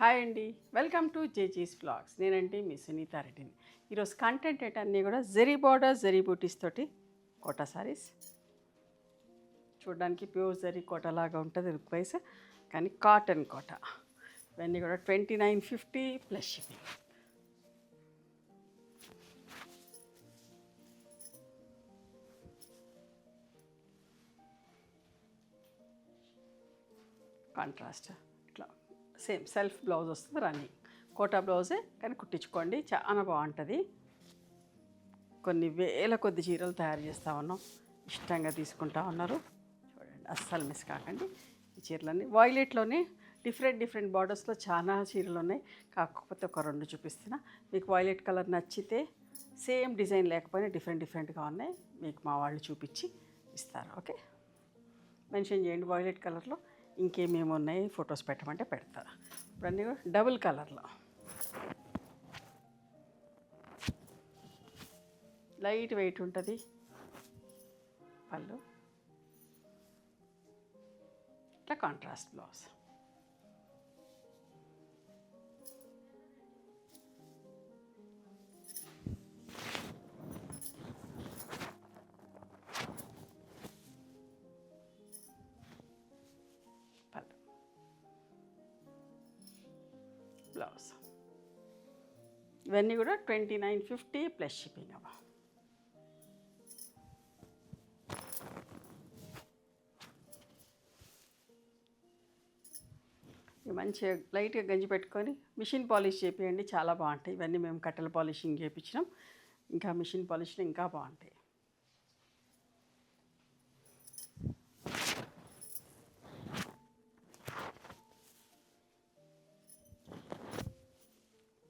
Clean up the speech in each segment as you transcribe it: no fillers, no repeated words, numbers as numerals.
Hi అండి, welcome to జేజీస్ vlogs. నేనండి మీ సునీత రెడ్డిని. ఈరోజు కంటెంట్ ఏంటన్నీ కూడా జరీ బార్డర్ జరీ బూటీస్ తోటి కోటా సారీస్. చూడడానికి ప్యూర్ జరీ కోట లాగా ఉంటుంది లుక్ వైజ్, కానీ కాటన్ కోట. ఇవన్నీ కూడా 2950 ప్లస్ షిప్పింగ్. కాంట్రాస్ట్ ఇట్లా సేమ్ సెల్ఫ్ బ్లౌజ్ వస్తుంది, రన్నింగ్ కోటా బ్లౌజే కానీ కుట్టించుకోండి, చాలా బాగుంటుంది. కొన్ని వేల కొద్ది చీరలు తయారు చేస్తూ ఉన్నాం, ఇష్టంగా తీసుకుంటా ఉన్నారు. చూడండి, అస్సలు మిస్ కాకండి. ఈ చీరలన్నీ వాయిలెట్లోనే డిఫరెంట్ బార్డర్స్లో చాలా చీరలు ఉన్నాయి, కాకపోతే ఒక రెండు చూపిస్తున్నా. మీకు వాయిలెట్ కలర్ నచ్చితే సేమ్ డిజైన్ లేకపోయినా డిఫరెంట్గా ఉన్నాయి, మీకు మా వాళ్ళు చూపించి ఇస్తారు. ఓకే, మెన్షన్ చేయండి వాయిలెట్ కలర్లో ఇంకేమేమి ఉన్నాయి, ఫొటోస్ పెట్టమంటే పెడతారు. ఇవన్నీ డబుల్ కలర్లో లైట్ వెయిట్ ఉంటుంది. పళ్ళు ఇట్లా కాంట్రాస్ట్ బ్లౌజ్. పళ్ళు బ్లౌజ్. ఇవన్నీ కూడా 2950 ప్లస్ షిప్పింగ్ అవ్వ. మంచిగా లైట్గా గంజి పెట్టుకొని మిషన్ పాలిష్ చేపియండి, చాలా బాగుంటాయి. ఇవన్నీ మేము కట్టెల పాలిషింగ్ చేయించినాం, ఇంకా మిషన్ పాలిష్లో ఇంకా బాగుంటాయి.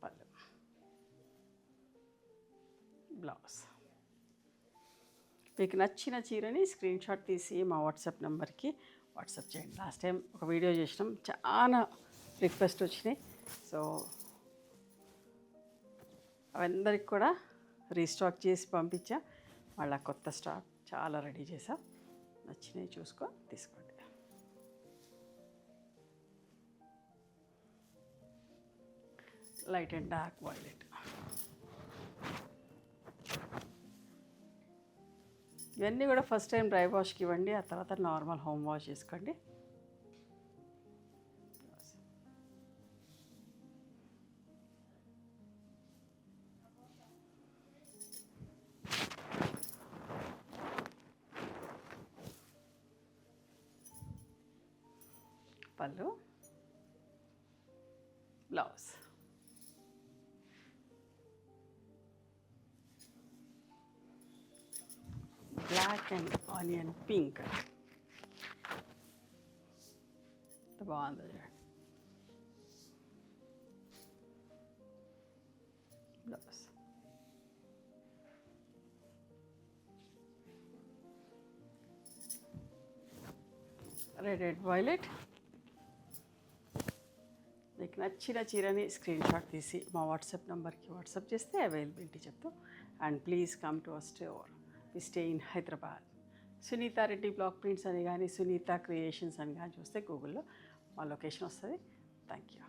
పళ్ళు బ్లౌజ్. మీకు నచ్చిన చీరని స్క్రీన్ షాట్ తీసి మా వాట్సాప్ నెంబర్కి వాట్సాప్ చేయండి. లాస్ట్ టైం ఒక వీడియో చేసినాం, చాలా రిక్వెస్ట్ వచ్చినాయి. సో అవందరికి కూడా రీస్టాక్ చేసి పంపించా. మళ్ళీ కొత్త స్టాక్ చాలా రెడీ చేసా. నచ్చినవి చూసుకో, తీసుకోండి. Light and dark violet. ఇవన్నీ కూడా ఫస్ట్ టైం డ్రై వాష్కి ఇవ్వండి, ఆ తర్వాత నార్మల్ హోమ్ వాష్ చేసుకోండి. పళ్ళు blouse. Black and onion pink, బాగుంది చూడండి. బ్లౌజ్. Red violet. మీకు నచ్చిన చీరని స్క్రీన్ షాట్ తీసి మా వాట్సాప్ నెంబర్కి వాట్సాప్ చేస్తే అవైలబిలిటీ చెప్తాం. And please come to our store. We stay in Hyderabad. Sunitha Reddy black prints అని కానీ సునీత క్రియేషన్స్ అని కానీ చూస్తే గూగుల్లో మా లొకేషన్ వస్తుంది. Thank you.